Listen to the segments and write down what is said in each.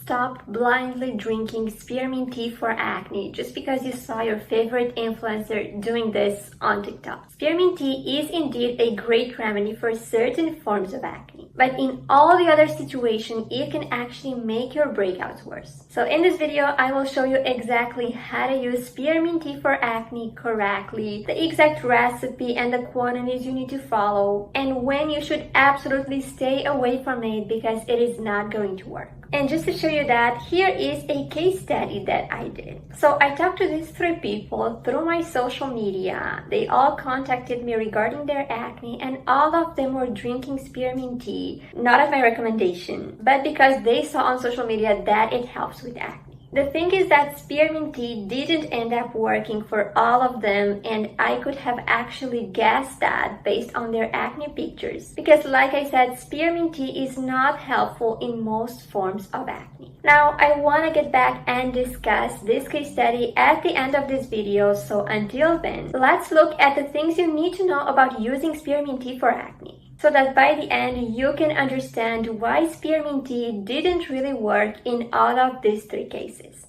stop blindly drinking spearmint tea for acne just because you saw your favorite influencer doing this on TikTok. Spearmint tea is indeed a great remedy for certain forms of acne, but in all the other situations, it can actually make your breakouts worse. So in this video, I will show you exactly how to use spearmint tea for acne correctly, the exact recipe and the quantities you need to follow, and when you should absolutely stay away from it because it is not going to work. And just to show you that, here is a case study that I did. So I talked to these 3 people through my social media. They all contacted me regarding their acne, and all of them were drinking spearmint tea, not at my recommendation, but because they saw on social media that it helps with acne. The thing is that spearmint tea didn't end up working for all of them, and I could have actually guessed that based on their acne pictures. Because like I said, spearmint tea is not helpful in most forms of acne. Now, I want to get back and discuss this case study at the end of this video, so until then, let's look at the things you need to know about using spearmint tea for acne, so that by the end you can understand why spearmint tea didn't really work in all of these 3 cases.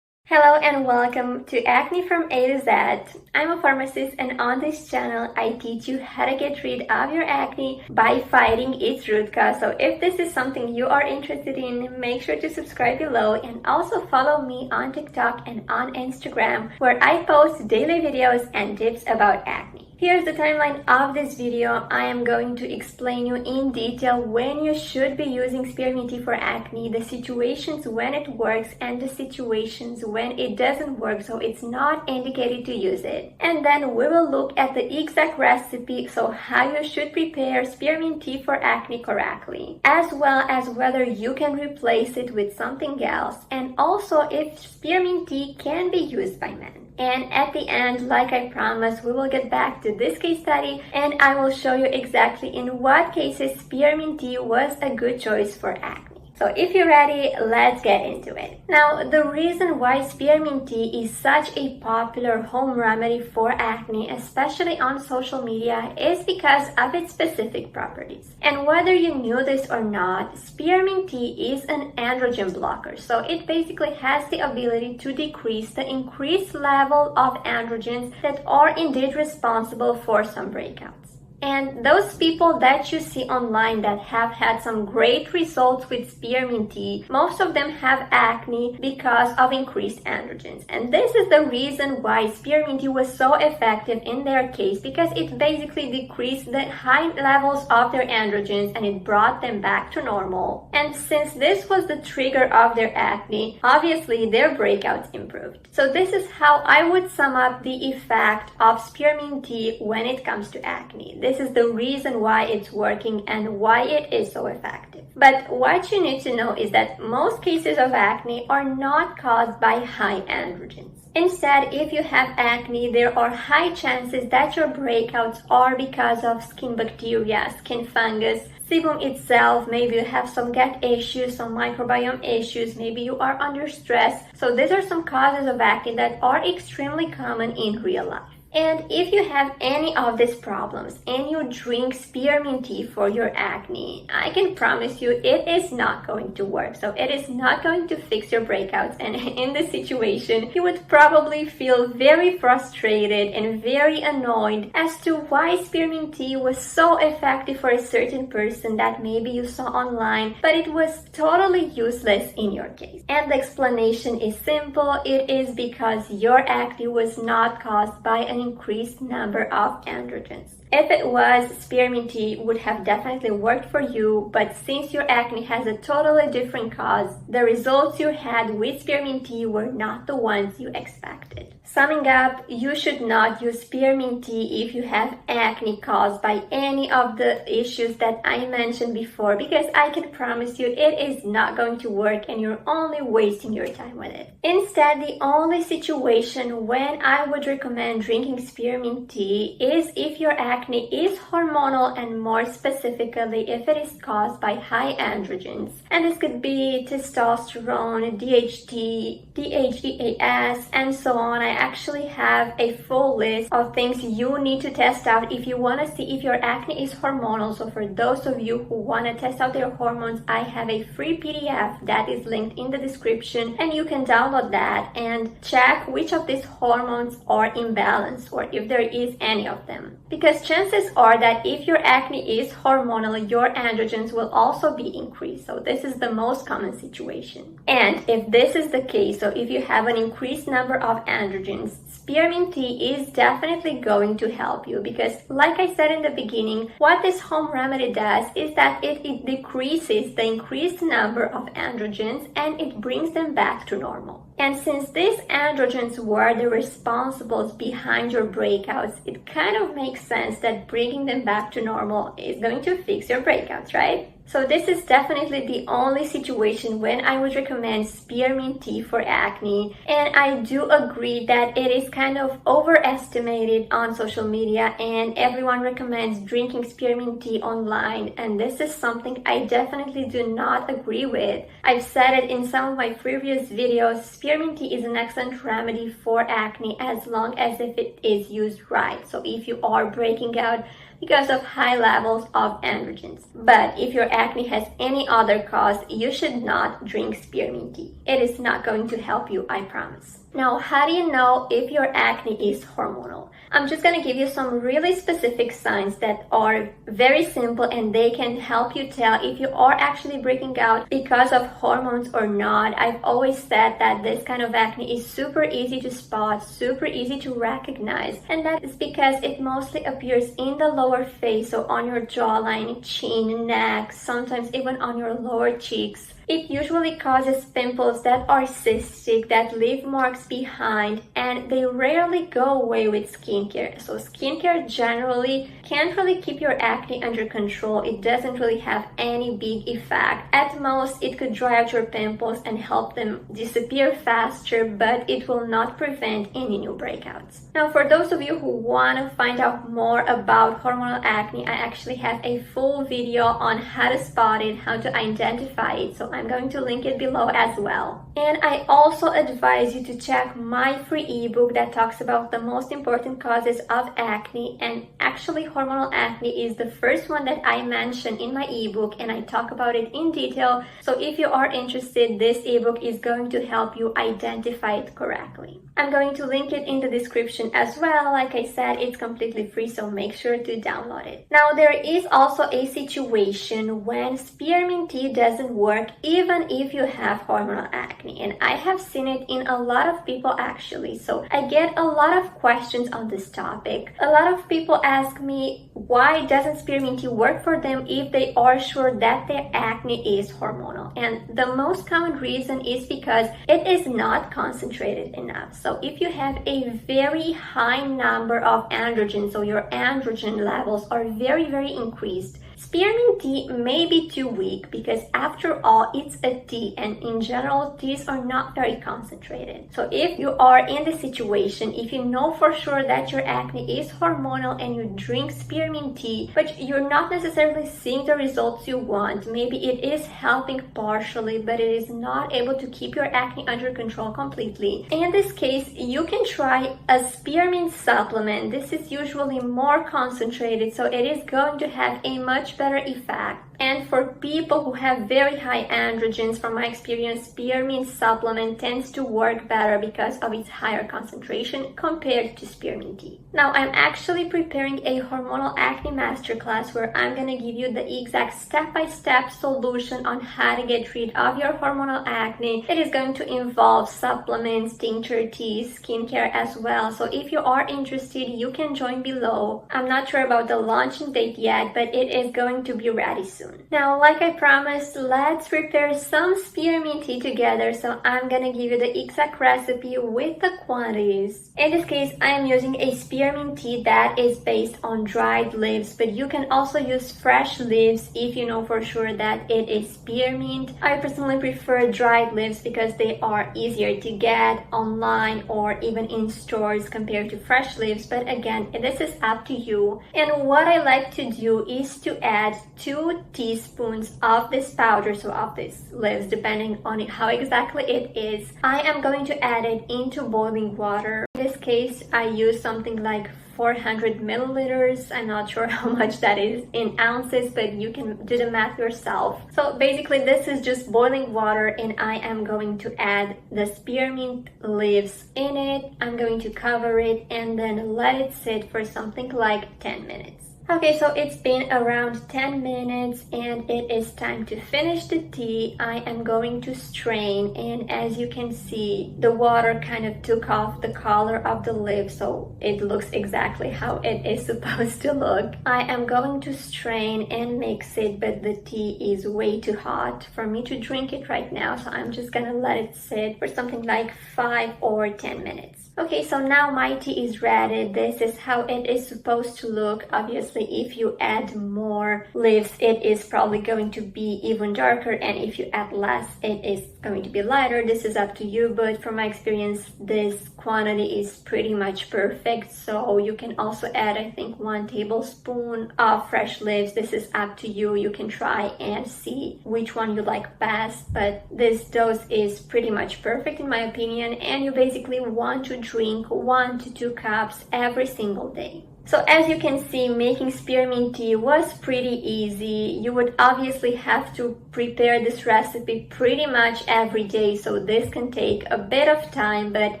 Hello and welcome to Acne from A to Z. I'm a pharmacist, and on this channel I teach you how to get rid of your acne by fighting its root cause. So if this is something you are interested in, make sure to subscribe below and also follow me on TikTok and on Instagram, where I post daily videos and tips about acne. Here's the timeline of this video. I am going to explain you in detail when you should be using spearmint tea for acne, the situations when it works and the situations when it doesn't work, so it's not indicated to use it. And then we will look at the exact recipe, so how you should prepare spearmint tea for acne correctly, as well as whether you can replace it with something else, and also if spearmint tea can be used by men. And at the end, like I promised, we will get back to this case study and I will show you exactly in what cases spearmint tea was a good choice for acne. So if you're ready, let's get into it. Now, the reason why spearmint tea is such a popular home remedy for acne, especially on social media, is because of its specific properties. And whether you knew this or not, spearmint tea is an androgen blocker. So it basically has the ability to decrease the increased level of androgens that are indeed responsible for some breakouts. And those people that you see online that have had some great results with spearmint tea, most of them have acne because of increased androgens. And this is the reason why spearmint tea was so effective in their case, because it basically decreased the high levels of their androgens and it brought them back to normal. And since this was the trigger of their acne, obviously their breakouts improved. So this is how I would sum up the effect of spearmint tea when it comes to acne. This is the reason why it's working and why it is so effective. But what you need to know is that most cases of acne are not caused by high androgens. Instead, if you have acne, there are high chances that your breakouts are because of skin bacteria, skin fungus, sebum itself. Maybe you have some gut issues, some microbiome issues, maybe you are under stress. So these are some causes of acne that are extremely common in real life. And if you have any of these problems and you drink spearmint tea for your acne, I can promise you it is not going to work. So it is not going to fix your breakouts, and in this situation you would probably feel very frustrated and very annoyed as to why spearmint tea was so effective for a certain person that maybe you saw online, but it was totally useless in your case. And the explanation is simple. It is because your acne was not caused by an increased number of androgens. If it was, spearmint tea would have definitely worked for you, but since your acne has a totally different cause, the results you had with spearmint tea were not the ones you expected. Summing up, you should not use spearmint tea if you have acne caused by any of the issues that I mentioned before, because I can promise you it is not going to work and you're only wasting your time with it. Instead, the only situation when I would recommend drinking spearmint tea is if your acne acne is hormonal, and more specifically if it is caused by high androgens. And this could be testosterone, DHT, DHEAS, and so on. I actually have a full list of things you need to test out if you want to see if your acne is hormonal. So for those of you who want to test out their hormones, I have a free PDF that is linked in the description, and you can download that and check which of these hormones are imbalanced or if there is any of them. Because chances are that if your acne is hormonal, your androgens will also be increased. So this is the most common situation. And if this is the case, so if you have an increased number of androgens, spearmint tea is definitely going to help you, because like I said in the beginning, what this home remedy does is that it decreases the increased number of androgens and it brings them back to normal. And since these androgens were the responsibles behind your breakouts, it kind of makes sense that bringing them back to normal is going to fix your breakouts, right? So this is definitely the only situation when I would recommend spearmint tea for acne. And I do agree that it is kind of overestimated on social media, and everyone recommends drinking spearmint tea online. And this is something I definitely do not agree with. I've said it in some of my previous videos, spearmint tea is an excellent remedy for acne as long as if it is used right. So if you are breaking out because of high levels of androgens. But if your acne has any other cause, you should not drink spearmint tea. It is not going to help you, I promise. Now, how do you know if your acne is hormonal? I'm just going to give you some really specific signs that are very simple, and they can help you tell if you are actually breaking out because of hormones or not. I've always said that this kind of acne is super easy to spot, super easy to recognize, and that is because it mostly appears in the lower face, so on your jawline, chin, neck, sometimes even on your lower cheeks. It usually causes pimples that are cystic, that leave marks behind, and they rarely go away with skincare. So skincare generally can't really keep your acne under control. It doesn't really have any big effect. At most, it could dry out your pimples and help them disappear faster, but it will not prevent any new breakouts. Now, for those of you who want to find out more about hormonal acne, I actually have a full video on how to spot it, how to identify it. So I'm going to link it below as well. And I also advise you to check my free ebook that talks about the most important causes of acne. And actually, hormonal acne is the first one that I mention in my ebook, and I talk about it in detail. So if you are interested, this ebook is going to help you identify it correctly. I'm going to link it in the description as well. Like I said, it's completely free, so make sure to download it. Now, there is also a situation when spearmint tea doesn't work even if you have hormonal acne, and I have seen it in a lot of people actually. So I get a lot of questions on this topic. A lot of people ask me, why doesn't spearmint tea work for them if they are sure that their acne is hormonal? And the most common reason is because it is not concentrated enough. So if you have a very high number of androgens, so your androgen levels are very, very increased, spearmint tea may be too weak, because after all, it's a tea, and in general, teas are not very concentrated. So if you are in this situation, if you know for sure that your acne is hormonal and you drink spearmint tea, but you're not necessarily seeing the results you want, maybe it is helping partially, but it is not able to keep your acne under control completely. In this case, you can try a spearmint supplement. This is usually more concentrated, so it is going to have a much better effect. And for people who have very high androgens, from my experience, spearmint supplement tends to work better because of its higher concentration compared to spearmint tea. Now, I'm actually preparing a hormonal acne masterclass where I'm going to give you the exact step-by-step solution on how to get rid of your hormonal acne. It is going to involve supplements, tincture teas, skincare as well. So if you are interested, you can join below. I'm not sure about the launching date yet, but it is going to be ready soon. soon. Now, like I promised, let's prepare some spearmint tea together. So I'm gonna give you the exact recipe with the quantities. In this case, I am using a spearmint tea that is based on dried leaves, but you can also use fresh leaves if you know for sure that it is spearmint. I personally prefer dried leaves because they are easier to get online or even in stores compared to fresh leaves, but again, this is up to you. And what I like to do is to add 2 teaspoons of this powder, so of these leaves, depending on how exactly it is. I am going to add it into boiling water. In this case, I use something like 400 milliliters. I'm not sure how much that is in ounces, but you can do the math yourself. So basically this is just boiling water, and I am going to add the spearmint leaves in it. I'm going to cover it and then let it sit for something like 10 minutes. Okay, so it's been around 10 minutes and it is time to finish the tea. I am going to strain, and as you can see, the water kind of took off the color of the leaf, so it looks exactly how it is supposed to look. I am going to strain and mix it, but the tea is way too hot for me to drink it right now, so I'm just gonna let it sit for something like 5 or 10 minutes. Okay, so now my tea is ready. This is how it is supposed to look. Obviously, if you add more leaves, it is probably going to be even darker, and if you add less, it is going to be lighter. This is up to you, but from my experience, this quantity is pretty much perfect. So you can also add, I think, 1 tablespoon of fresh leaves. This is up to you. You can try and see which one you like best, but this dose is pretty much perfect in my opinion, and you basically want to drink 1 to 2 cups every single day. So as you can see, making spearmint tea was pretty easy. You would obviously have to prepare this recipe pretty much every day, so this can take a bit of time, but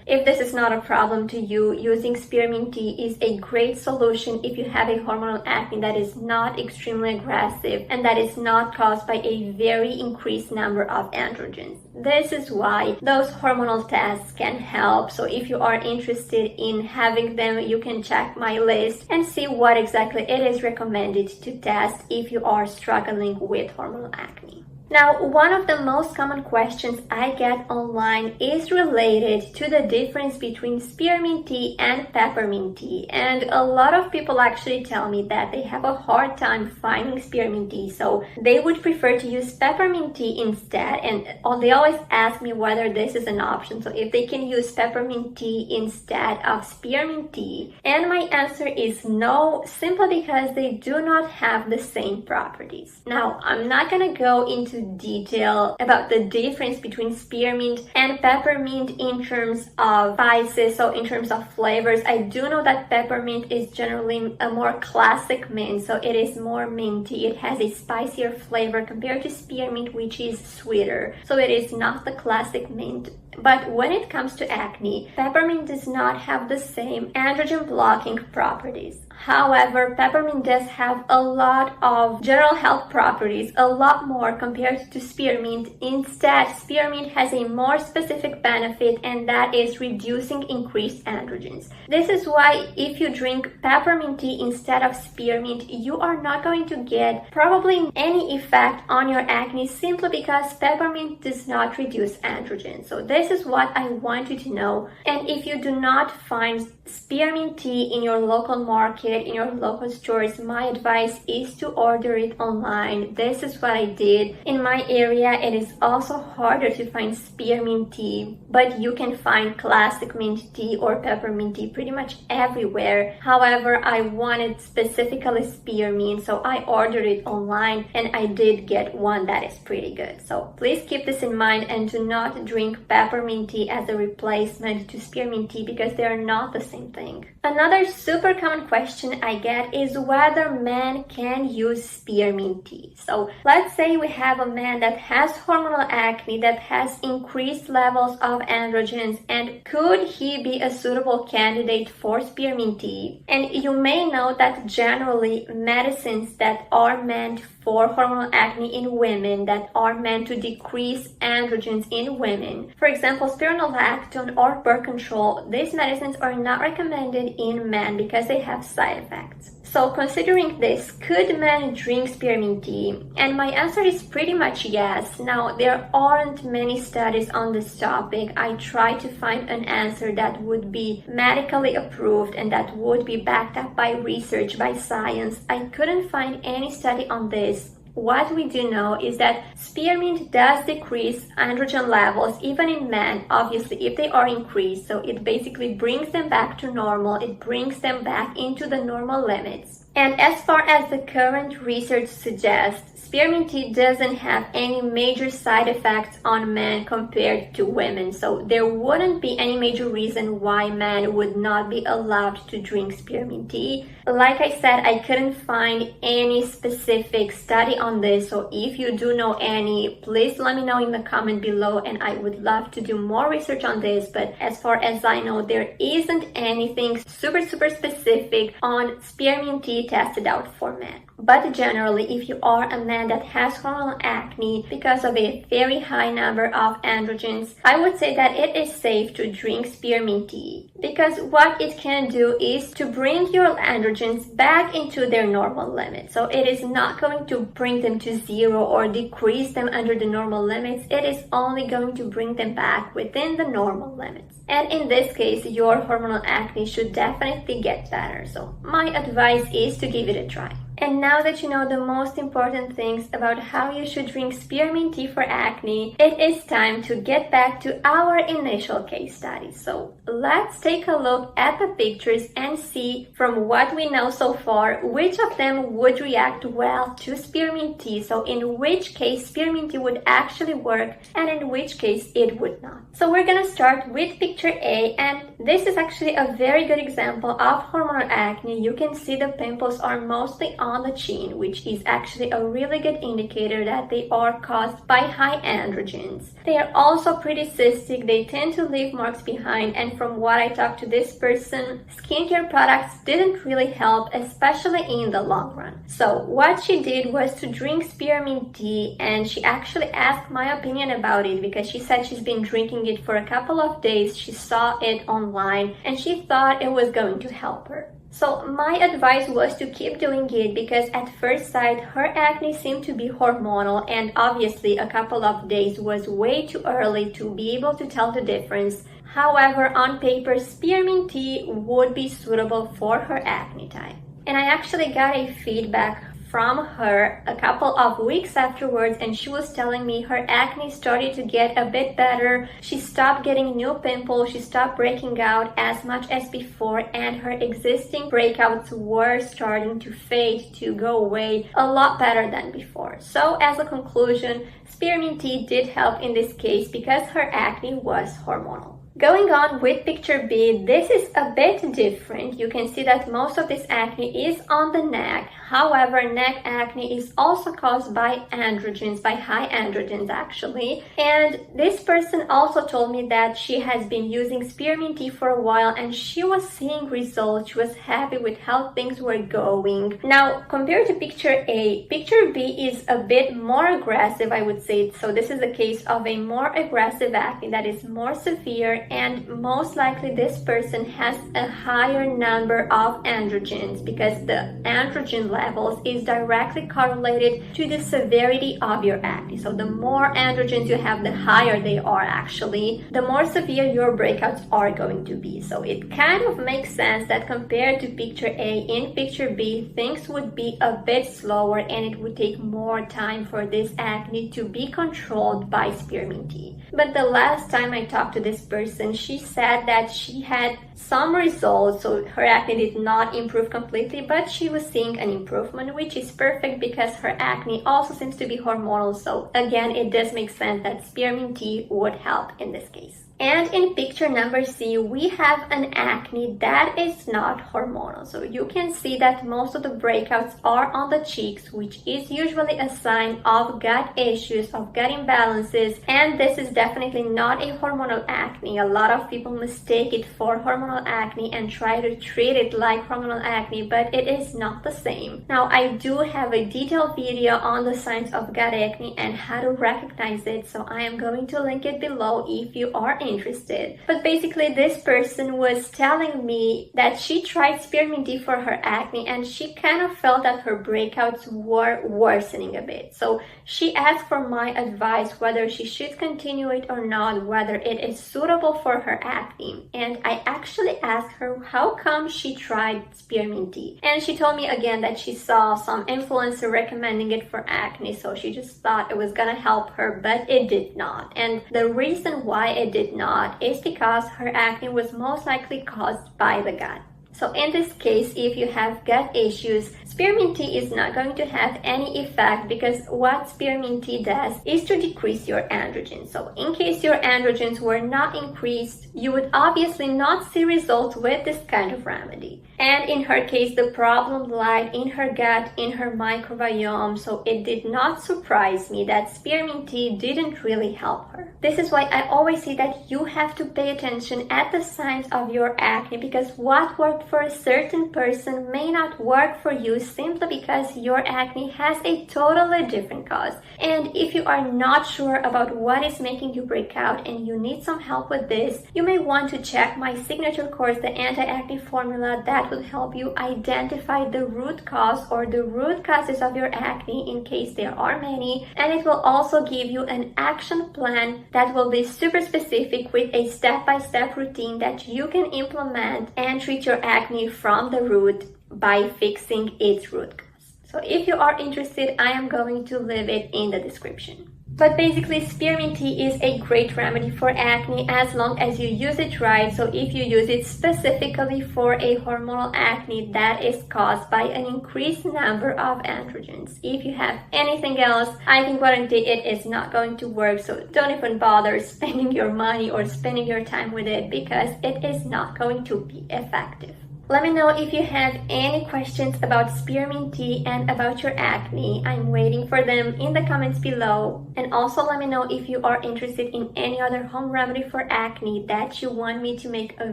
if this is not a problem to you, using spearmint tea is a great solution if you have a hormonal acne that is not extremely aggressive and that is not caused by a very increased number of androgens. This is why those hormonal tests can help. So if you are interested in having them, you can check my list and see what exactly it is recommended to test if you are struggling with hormonal acne. Now, one of the most common questions I get online is related to the difference between spearmint tea and peppermint tea. And a lot of people actually tell me that they have a hard time finding spearmint tea, so they would prefer to use peppermint tea instead. And they always ask me whether this is an option, so if they can use peppermint tea instead of spearmint tea. And my answer is no, simply because they do not have the same properties. Now, I'm not gonna go into detail about the difference between spearmint and peppermint in terms of spices, so in terms of flavors. I do know that peppermint is generally a more classic mint, so it is more minty. It has a spicier flavor compared to spearmint, which is sweeter, so it is not the classic mint. But when it comes to acne, peppermint does not have the same androgen blocking properties. However, peppermint does have a lot of general health properties, a lot more compared to spearmint. Instead, spearmint has a more specific benefit, and that is reducing increased androgens. This is why if you drink peppermint tea instead of spearmint, you are not going to get probably any effect on your acne, simply because peppermint does not reduce androgens. So this is what I want you to know. And if you do not find spearmint tea in your local market, in your local stores, my advice is to order it online. This is what I did. In my area, it is also harder to find spearmint tea, but you can find classic mint tea or peppermint tea pretty much everywhere. However, I wanted specifically spearmint, so I ordered it online, and I did get one that is pretty good. So please keep this in mind and do not drink peppermint tea as a replacement to spearmint tea, because they are not the same thing. Another super common question I get is whether men can use spearmint tea. So let's say we have a man that has hormonal acne, that has increased levels of androgens, and could he be a suitable candidate for spearmint tea? And you may know that generally medicines that are meant for hormonal acne in women, that are meant to decrease androgens in women, for example spironolactone or birth control, these medicines are not recommended in men because they have side effects. So considering this, could men drink spearmint tea? And my answer is pretty much yes. Now, there aren't many studies on this topic. I tried to find an answer that would be medically approved and that would be backed up by research, by science. I couldn't find any study on this. What we do know is that spearmint does decrease androgen levels even in men, obviously, if they are increased. So it basically brings them back to normal. It brings them back into the normal limits. And as far as the current research suggests, spearmint tea doesn't have any major side effects on men compared to women. So there wouldn't be any major reason why men would not be allowed to drink spearmint tea. Like I said, I couldn't find any specific study on this. So if you do know any, please let me know in the comment below, and I would love to do more research on this. But as far as I know, there isn't anything super specific on spearmint tea tested out for men. But generally, if you are a man that has hormonal acne because of a very high number of androgens, I would say that it is safe to drink spearmint tea, because what it can do is to bring your androgens back into their normal limits. So it is not going to bring them to zero or decrease them under the normal limits. It is only going to bring them back within the normal limits. And in this case, your hormonal acne should definitely get better. So my advice is to give it a try. And now that you know the most important things about how you should drink spearmint tea for acne, it is time to get back to our initial case study. So let's take a look at the pictures and see, from what we know so far, which of them would react well to spearmint tea. So in which case spearmint tea would actually work and in which case it would not. So we're gonna start with picture A, and this is actually a very good example of hormonal acne. You can see the pimples are mostly on the chin, which is actually a really good indicator that they are caused by high androgens. They are also pretty cystic. They tend to leave marks behind, and from what I talked to this person, skincare products didn't really help, especially in the long run. So what she did was to drink spearmint tea, and she actually asked my opinion about it because she said she's been drinking it for a couple of days. She saw it online and she thought it was going to help her. So my advice was to keep doing it, because at first sight her acne seemed to be hormonal, and obviously a couple of days was way too early to be able to tell the difference. However, on paper, spearmint tea would be suitable for her acne type. And I actually got a feedback from her a couple of weeks afterwards, and she was telling me her acne started to get a bit better. She stopped getting new pimples, she stopped breaking out as much as before, and her existing breakouts were starting to fade, to go away a lot better than before. So as a conclusion, spearmint tea did help in this case because her acne was hormonal. Going on with picture B, this is a bit different. You can see that most of this acne is on the neck. However, neck acne is also caused by androgens, by high androgens actually. And this person also told me that she has been using spearmint tea for a while and she was seeing results. She was happy with how things were going. Now, compared to picture A, picture B is a bit more aggressive, I would say. So this is a case of a more aggressive acne that is more severe, and most likely this person has a higher number of androgens, because the androgen levels is directly correlated to the severity of your acne. So the more androgens you have, the higher they are actually, the more severe your breakouts are going to be. So it kind of makes sense that compared to picture A, in picture B, things would be a bit slower and it would take more time for this acne to be controlled by spearmint tea. But the last time I talked to this person, she said that she had some results. So her acne did not improve completely, but she was seeing an improvement, which is perfect because her acne also seems to be hormonal. So again, it does make sense that spearmint tea would help in this case. And in picture number C, we have an acne that is not hormonal. So you can see that most of the breakouts are on the cheeks, which is usually a sign of gut issues, of gut imbalances. And this is definitely not a hormonal acne. A lot of people mistake it for hormonal acne and try to treat it like hormonal acne, but it is not the same. Now, I do have a detailed video on the signs of gut acne and how to recognize it. So I am going to link it below if you are interested. But basically this person was telling me that she tried spearmint tea for her acne and she kind of felt that her breakouts were worsening a bit. So she asked for my advice whether she should continue it or not, whether it is suitable for her acne. And I actually asked her how come she tried spearmint tea. And she told me again that she saw some influencer recommending it for acne, so she just thought it was gonna help her, but it did not. And the reason why it did not is because her acne was most likely caused by the gut. So in this case, if you have gut issues, spearmint tea is not going to have any effect, because what spearmint tea does is to decrease your androgens. So in case your androgens were not increased, you would obviously not see results with this kind of remedy. And in her case, the problem lied in her gut, in her microbiome, so it did not surprise me that spearmint tea didn't really help her. This is why I always say that you have to pay attention at the signs of your acne, because what worked for a certain person may not work for you simply because your acne has a totally different cause. And if you are not sure about what is making you break out and you need some help with this, you may want to check my signature course, the Anti-Acne Formula, that will help you identify the root cause or the root causes of your acne in case there are many. And it will also give you an action plan that will be super specific with a step-by-step routine that you can implement and treat your acne from the root by fixing its root cause. So if you are interested, I am going to leave it in the description. But basically, spearmint tea is a great remedy for acne as long as you use it right. So if you use it specifically for a hormonal acne that is caused by an increased number of androgens. If you have anything else, I can guarantee it is not going to work. So don't even bother spending your money or spending your time with it, because it is not going to be effective. Let me know if you have any questions about spearmint tea and about your acne. I'm waiting for them in the comments below. And also let me know if you are interested in any other home remedy for acne that you want me to make a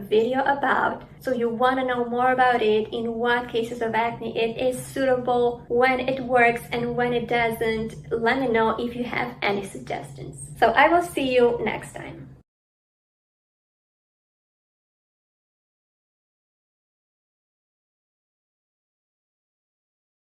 video about. So you want to know more about it, in what cases of acne it is suitable, when it works and when it doesn't. Let me know if you have any suggestions. So I will see you next time.